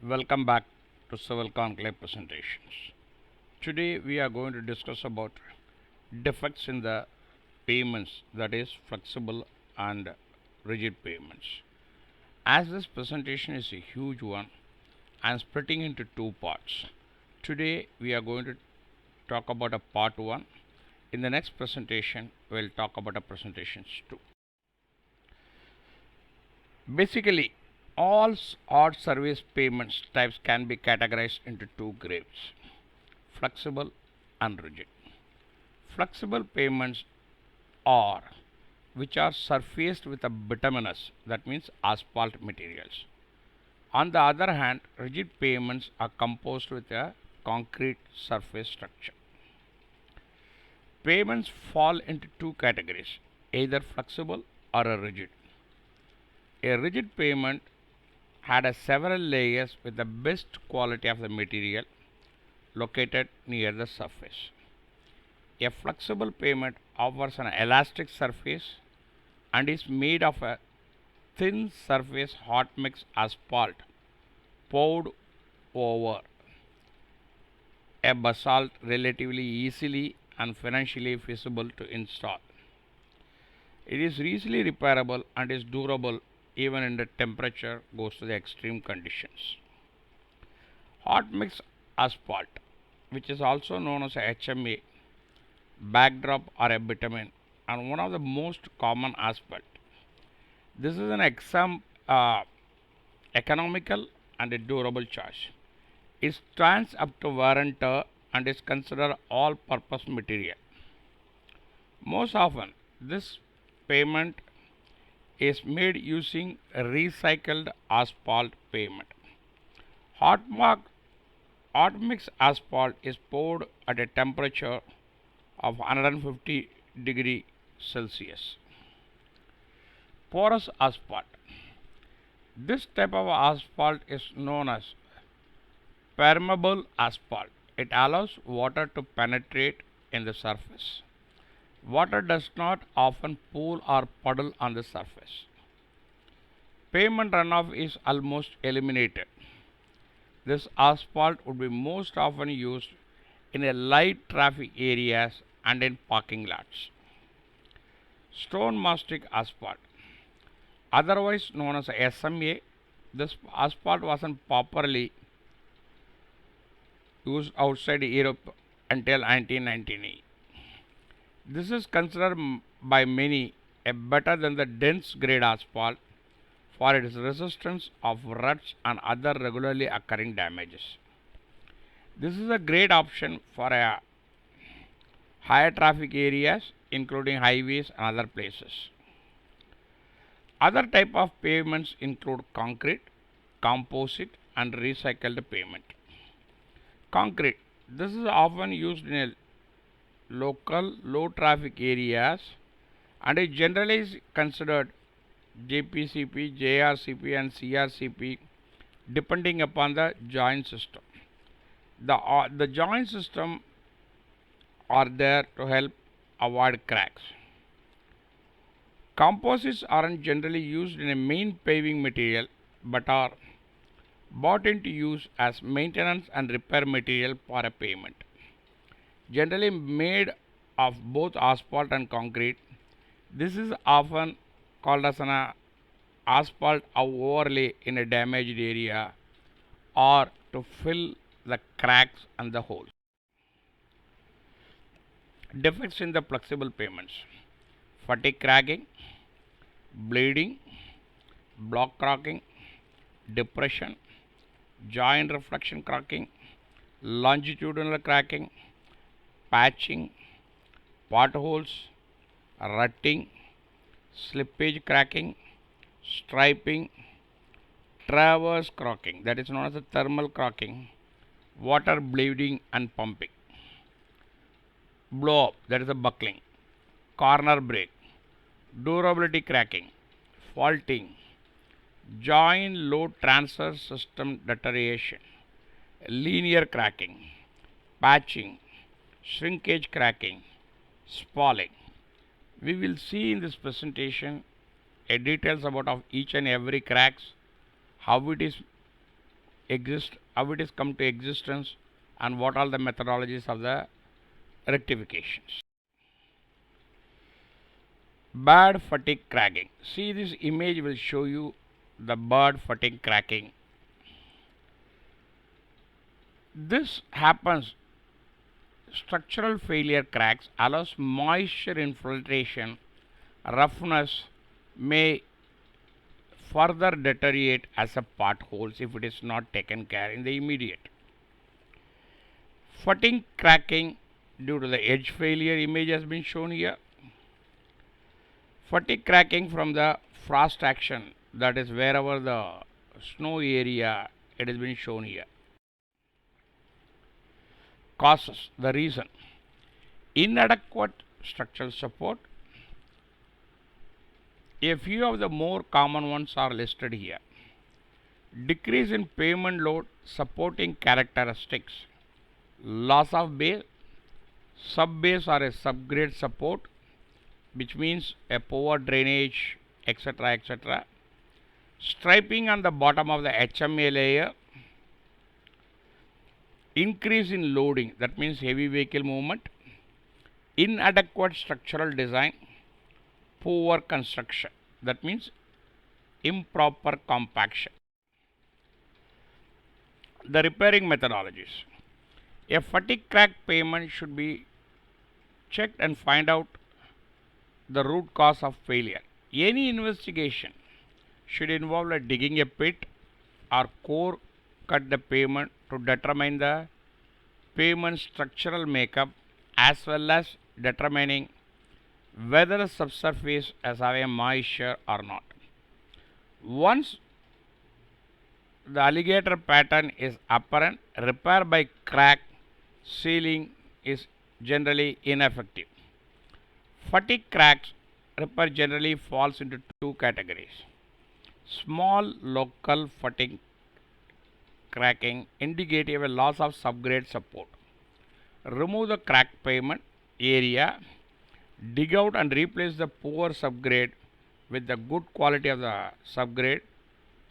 Welcome back to Civil Conclave presentations. Today we are going to discuss about defects in the payments, that is flexible and rigid payments. As this presentation is a huge one, I am splitting into two parts. Today we are going to talk about a part 1. In the next presentation we will talk about a presentations 2. Basically, all odd service payments types can be categorized into two grades: flexible and rigid. Flexible payments are which are surfaced with a bituminous, that means asphalt materials. On the other hand, rigid payments are composed with a concrete surface structure. Payments fall into two categories, either flexible or a rigid. A rigid payment had several layers with the best quality of the material located near the surface. A flexible payment offers an elastic surface and is made of a thin surface hot mix asphalt poured over a basalt relatively easily and financially feasible to install. It is easily repairable and is durable even when the temperature goes to the extreme conditions. Hot mix asphalt, which is also known as HMA, backdrop or a bitumen, and one of the most common asphalt. This is an economical and a durable choice. It stands up to wear and tear and is considered all-purpose material. Most often, this pavement is made using recycled asphalt pavement. Hot, hot mix asphalt is poured at a temperature of 150 degree Celsius. Porous asphalt. This type of asphalt is known as permeable asphalt. It allows water to penetrate in the surface. Water does not often pool or puddle on the surface. Pavement runoff is almost eliminated. This asphalt would be most often used in a light traffic areas and in parking lots. Stone mastic asphalt, otherwise known as SMA, this asphalt wasn't properly used outside Europe until 1998. This is considered by many a better than the dense grade asphalt for its resistance of ruts and other regularly occurring damages. This is a great option for a higher traffic areas including highways and other places. Other type of pavements include concrete, composite and recycled pavement. Concrete. This is often used in a local low traffic areas and is generally considered JPCP, JRCP and CRCP depending upon the joint system. The joint system are there to help avoid cracks. Composites aren't generally used in a main paving material but are bought into use as maintenance and repair material for a pavement. Generally made of both asphalt and concrete, this is often called as an asphalt overlay in a damaged area or to fill the cracks and the holes. Defects in the flexible pavements: fatigue cracking, bleeding, block cracking, depression, joint reflection cracking, longitudinal cracking, patching, potholes, rutting, slippage cracking, striping, traverse cracking, that is known as a thermal cracking, water bleeding and pumping, blow up, that is a buckling, corner break, durability cracking, faulting, joint load transfer system deterioration, linear cracking, patching, shrinkage cracking, spalling. We will see in this presentation details about of each and every cracks, how it is exist, how it is come to existence, and what are the methodologies of the rectifications. Bad fatigue cracking. See, this image will show you the bad fatigue cracking. This happens. Structural failure cracks allows moisture infiltration. Roughness may further deteriorate as a potholes if it is not taken care in the immediate. Footing cracking due to the edge failure image has been shown here. Fatigue cracking from the frost action, that is wherever the snow area, it has been shown here. Causes, the reason: inadequate structural support. A few of the more common ones are listed here. Decrease in pavement load supporting characteristics, loss of base, sub-base or a subgrade support, which means a poor drainage, etc., etc. Striping on the bottom of the HMA layer, increase in loading, that means heavy vehicle movement, inadequate structural design, poor construction, that means improper compaction. The repairing methodologies. A fatigue crack pavement should be checked and find out the root cause of failure. Any investigation should involve digging a pit or core cut the pavement to determine the pavement structural makeup as well as determining whether the subsurface has a moisture or not. Once the alligator pattern is apparent, repair by crack sealing is generally ineffective. Fatigue cracks repair generally falls into two categories. Small local fatigue cracking indicate a loss of subgrade support. Remove the crack pavement area, dig out and replace the poor subgrade with the good quality of the subgrade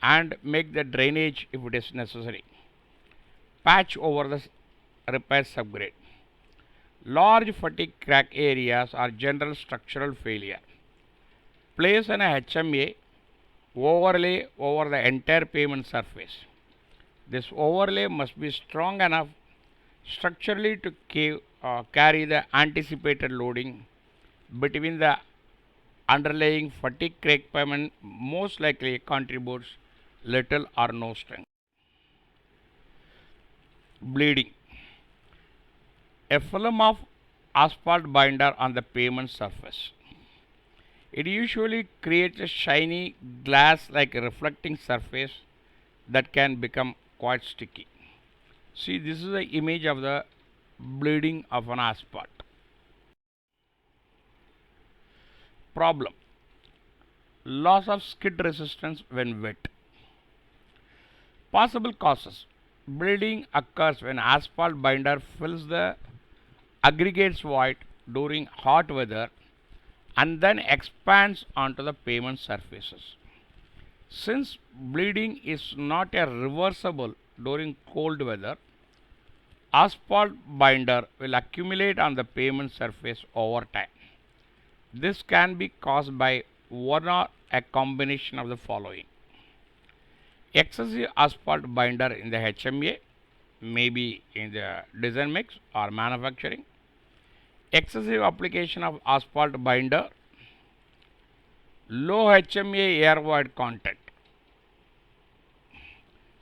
and make the drainage if it is necessary. Patch over the repair subgrade. Large fatigue crack areas are general structural failure. Place an HMA overlay over the entire pavement surface. This overlay must be strong enough structurally to carry the anticipated loading between the underlying fatigue crack pavement, most likely contributes little or no strength. Bleeding. A film of asphalt binder on the pavement surface. It usually creates a shiny glass like reflecting surface that can become quite sticky. See, this is the image of the bleeding of an asphalt. Problem: loss of skid resistance when wet. Possible causes: bleeding occurs when asphalt binder fills the aggregates void during hot weather and then expands onto the pavement surfaces. Since bleeding is not a reversible during cold weather, asphalt binder will accumulate on the pavement surface over time. This can be caused by one or a combination of the following: excessive asphalt binder in the HMA, maybe in the design mix or manufacturing, excessive application of asphalt binder, low HMA air void content.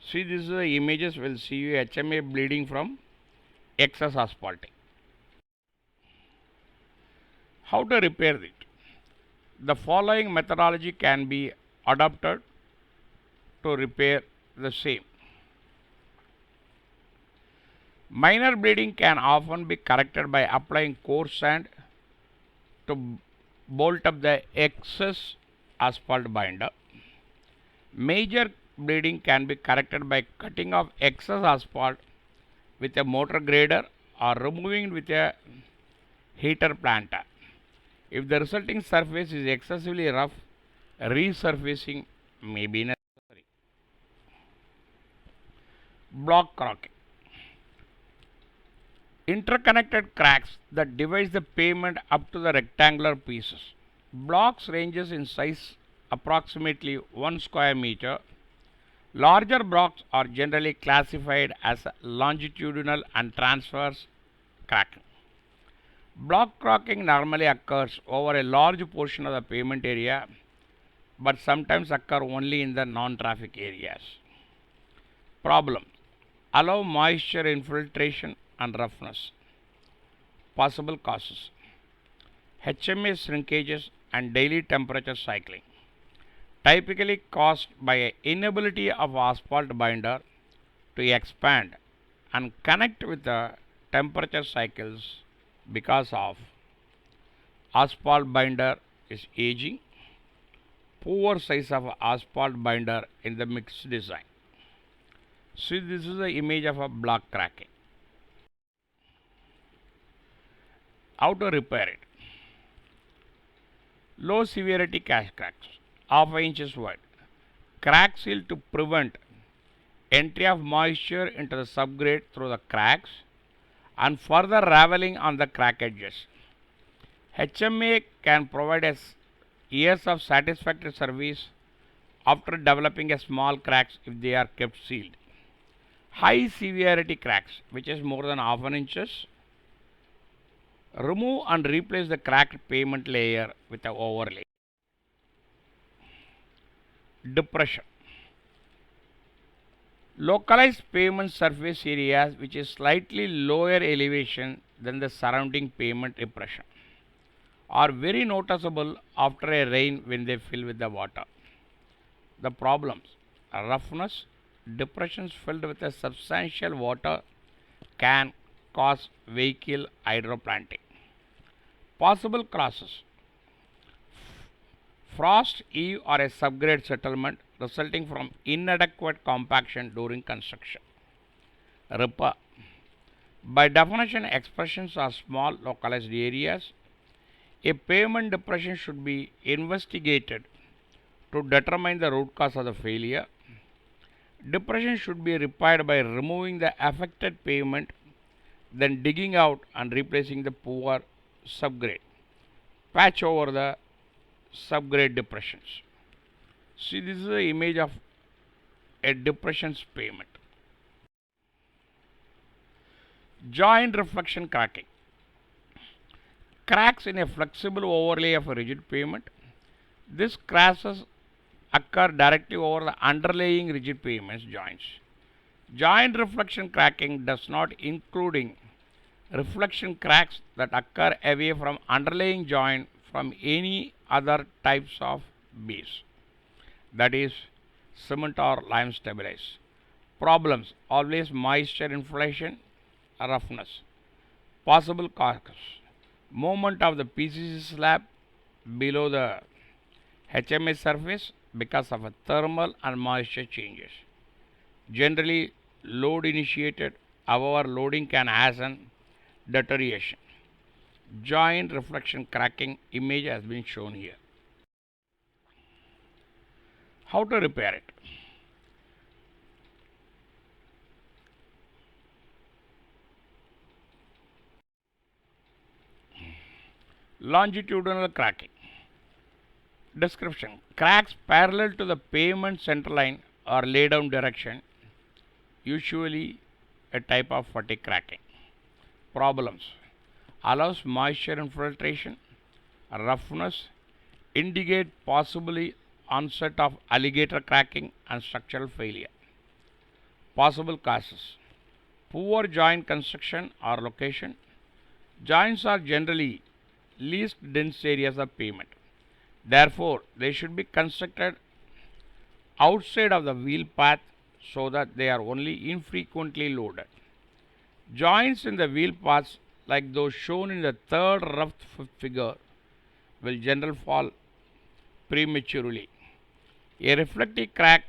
See, this is the images will see you HMA bleeding from excess asphalting. How to repair it? The following methodology can be adopted to repair the same. Minor bleeding can often be corrected by applying coarse sand to bolt up the excess asphalt binder. Major bleeding can be corrected by cutting off excess asphalt with a motor grader or removing it with a heater planter. If the resulting surface is excessively rough, resurfacing may be necessary. Block cracking. Interconnected cracks that divide the pavement up to the rectangular pieces. Blocks ranges in size approximately 1 square meter. Larger blocks are generally classified as longitudinal and transverse cracking. Block cracking normally occurs over a large portion of the pavement area, but sometimes occur only in the non-traffic areas. Problem: allow moisture infiltration and roughness. Possible causes: HMA shrinkages and daily temperature cycling, typically caused by an inability of asphalt binder to expand and connect with the temperature cycles because of asphalt binder is aging, poor size of asphalt binder in the mixed design. See, this is the image of a block cracking. How to repair it? Low severity cracks, half inches wide. Crack seal to prevent entry of moisture into the subgrade through the cracks and further raveling on the crack edges. HMA can provide us years of satisfactory service after developing a small cracks if they are kept sealed. High severity cracks, which is more than half an inches, remove and replace the cracked pavement layer with an overlay. Depression. Localized pavement surface areas which is slightly lower elevation than the surrounding pavement depression are very noticeable after a rain when they fill with the water. The problems: roughness. Depressions filled with a substantial water can cause vehicle hydroplanting. Possible causes: frost eve or a subgrade settlement resulting from inadequate compaction during construction. Repair. By definition, expressions are small localized areas. A pavement depression should be investigated to determine the root cause of the failure. Depression should be repaired by removing the affected pavement, then digging out and replacing the poor subgrade. Patch over the subgrade depressions. See, this is the image of a depressions pavement. Joint reflection cracking. Cracks in a flexible overlay of a rigid pavement. These cracks occur directly over the underlying rigid pavement joints. Joint reflection cracking does not include reflection cracks that occur away from underlying joint from any other types of base, that is cement or lime stabilized. Problems: always moisture infiltration, roughness. Possible causes: movement of the PCC slab below the HMA surface because of a thermal and moisture changes. Generally load initiated, however loading can hasten deterioration. Joint reflection cracking image has been shown here. How to repair it? Longitudinal cracking. Description: cracks parallel to the pavement center line or lay down direction, usually a type of fatigue cracking. Problems: allows moisture infiltration, roughness, indicate possibly onset of alligator cracking and structural failure. Possible causes: poor joint construction or location. Joints are generally least dense areas of pavement. Therefore, they should be constructed outside of the wheel path so that they are only infrequently loaded. Joints in the wheel paths, like those shown in the third rough figure, will generally fall prematurely. A reflective crack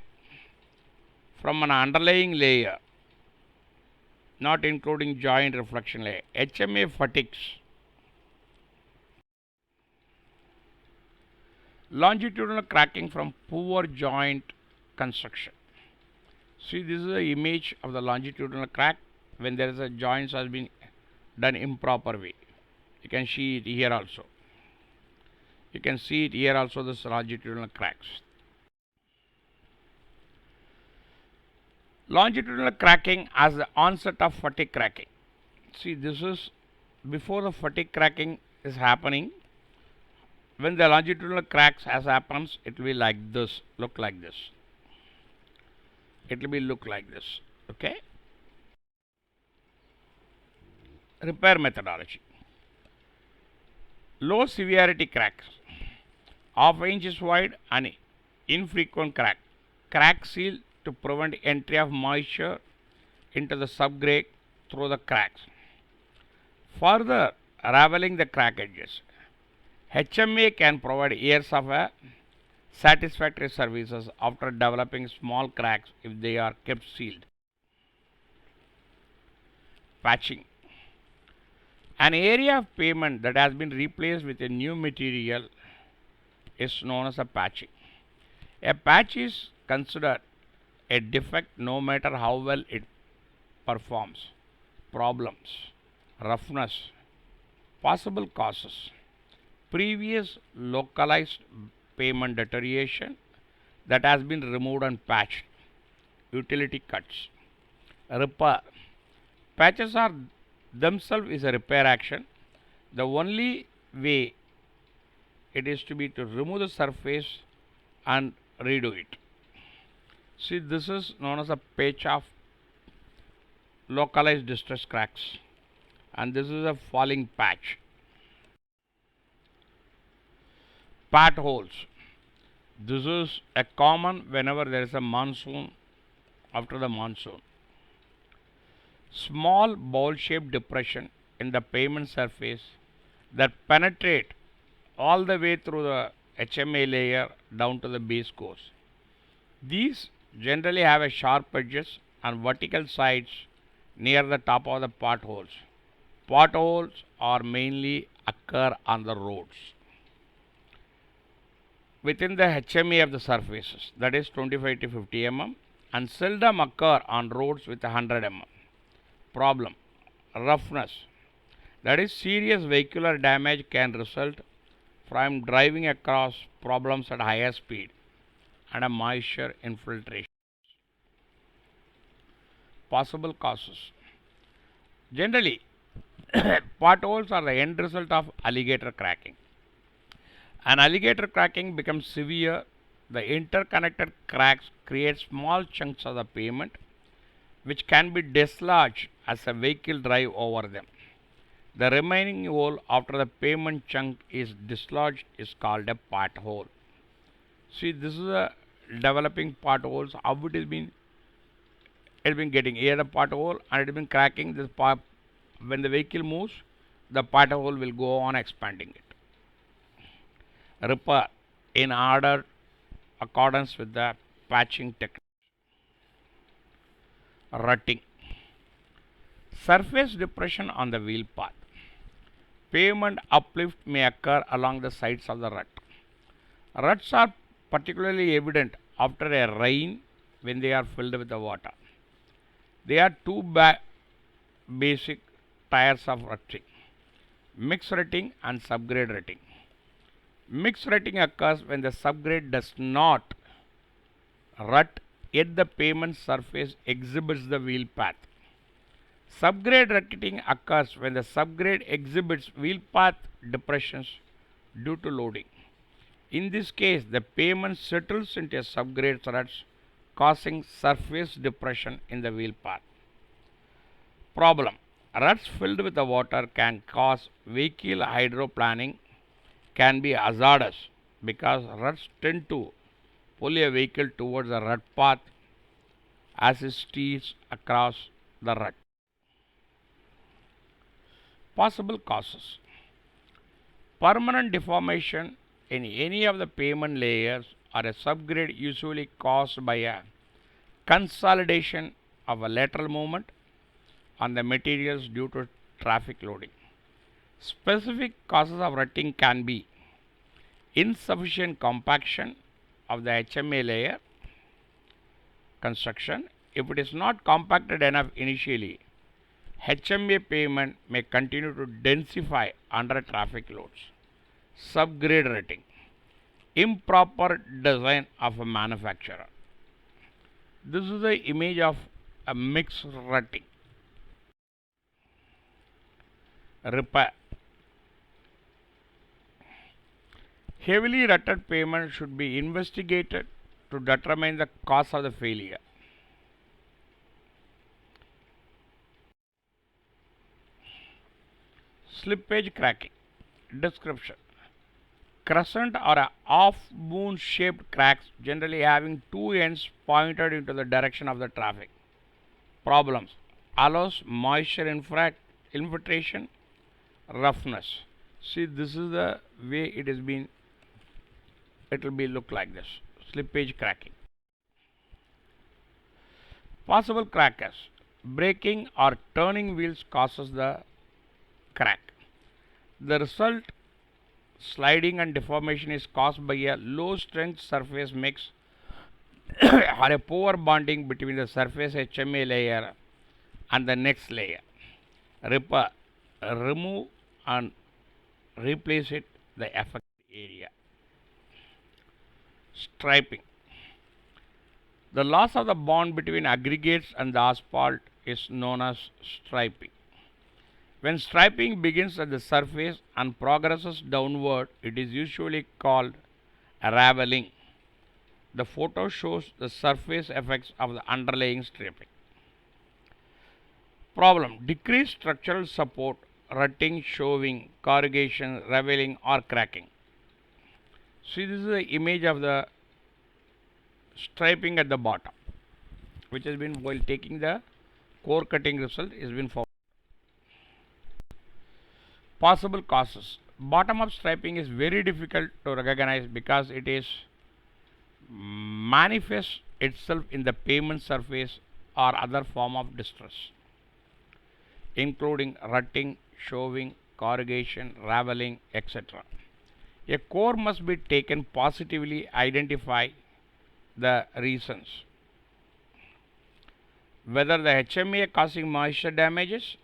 from an underlying layer, not including joint reflection layer, HMA fatigues. Longitudinal cracking from poor joint construction. See, this is the image of the longitudinal crack when there is a joint has been done improper way. You can see it here also. You can see it here also, this longitudinal cracks. Longitudinal cracking as the onset of fatigue cracking. See, this is before the fatigue cracking is happening. When the longitudinal cracks as happens, it will be like this, look like this. It will be look like this. Okay. Repair methodology. Low severity cracks, half inches wide and infrequent crack. Crack seal to prevent entry of moisture into the subgrade through the cracks. Further raveling the crack edges. HMA can provide years of satisfactory services after developing small cracks if they are kept sealed. Patching. An area of pavement that has been replaced with a new material is known as a patching. A patch is considered a defect no matter how well it performs. Problems, roughness, possible causes, previous localized pavement deterioration that has been removed and patched, utility cuts, repair. Patches are themselves is a repair action. The only way it is to be to remove the surface and redo it. See, this is known as a patch of localized distress cracks, and this is a falling patch. Pat holes. This is a common whenever there is a monsoon, after the monsoon. Small bowl shaped depression in the pavement surface that penetrate all the way through the HMA layer down to the base course. These generally have a sharp edges and vertical sides near the top of the potholes. Potholes are mainly occur on the roads within the HMA of the surfaces, that is 25 to 50 mm, and seldom occur on roads with 100 mm. Problem, roughness, that is serious vehicular damage can result from driving across problems at higher speed and a moisture infiltration. Possible causes. Generally, potholes are the end result of alligator cracking. An alligator cracking becomes severe. The interconnected cracks create small chunks of the pavement which can be dislodged as a vehicle drive over them. The remaining hole after the pavement chunk is dislodged is called a pothole. See, this is a developing potholes. How it has been getting here a pothole and it has been cracking this part. When the vehicle moves, the pothole will go on expanding it. Repair in order accordance with the patching technique. Rutting. Surface depression on the wheel path. Pavement uplift may occur along the sides of the rut. Ruts are particularly evident after a rain when they are filled with the water. There are two basic types of rutting: mixed rutting and subgrade rutting. Mixed rutting occurs when the subgrade does not rut yet the pavement surface exhibits the wheel path. Subgrade rutting occurs when the subgrade exhibits wheel path depressions due to loading. In this case, the pavement settles into a subgrade ruts, causing surface depression in the wheel path. Problem: ruts filled with the water can cause vehicle hydroplaning, can be hazardous because ruts tend to pull a vehicle towards the rut path as it steers across the rut. Possible causes: permanent deformation in any of the pavement layers or a subgrade, usually caused by a consolidation of a lateral movement on the materials due to traffic loading. Specific causes of rutting can be insufficient compaction of the HMA layer construction, If it is not compacted enough initially, HMA payment may continue to densify under traffic loads. Subgrade rutting, improper design of a manufacturer. This is the image of a mixed rutting. Repair. Heavily rutted payment should be investigated to determine the cause of the failure. Slippage cracking. Description. Crescent or a half-moon shaped cracks generally having two ends pointed into the direction of the traffic. Problems. Allows moisture infiltration, roughness. See, this is the way it has been. It will be look like this. Slippage cracking. Possible crackers. Braking or turning wheels causes the crack. The result, sliding and deformation, is caused by a low strength surface mix or a poor bonding between the surface HMA layer and the next layer. Repair. Remove and replace it the affected area. Striping. The loss of the bond between aggregates and the asphalt is known as striping. When striping begins at the surface and progresses downward, it is usually called raveling. The photo shows the surface effects of the underlying striping. Problem. Decreased structural support, rutting, shoving, corrugation, raveling or cracking. See, this is the image of the striping at the bottom, which has been while taking the core cutting result has been found. Possible causes. Bottom up striping is very difficult to recognize because it is manifests itself in the pavement surface or other form of distress, including rutting, shoving, corrugation, raveling, etc. A core must be taken positively, identify the reasons. Whether the HMA causing moisture damages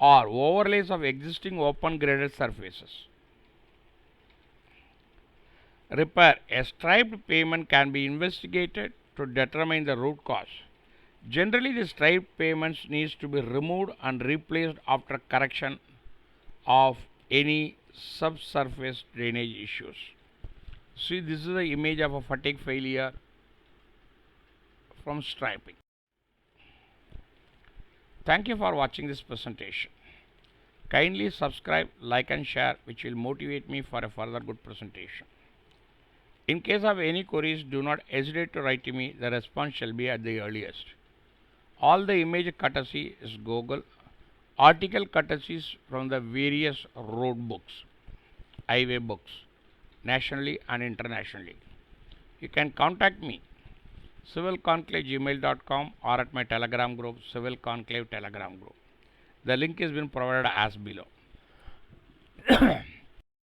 or overlays of existing open graded surfaces. Repair. A striped pavement can be investigated to determine the root cause. Generally, the striped pavements needs to be removed and replaced after correction of any subsurface drainage issues. See, this is the image of a fatigue failure from striping. Thank you for watching this presentation. Kindly subscribe, like and share, which will motivate me for a further good presentation. In case of any queries, do not hesitate to write to me. The response shall be at the earliest. All the image courtesy is Google. Article courtesies from the various road books, highway books, nationally and internationally. You can contact me civilconclave@gmail.com or at my telegram group, Civil Conclave Telegram group. The link has been provided as below.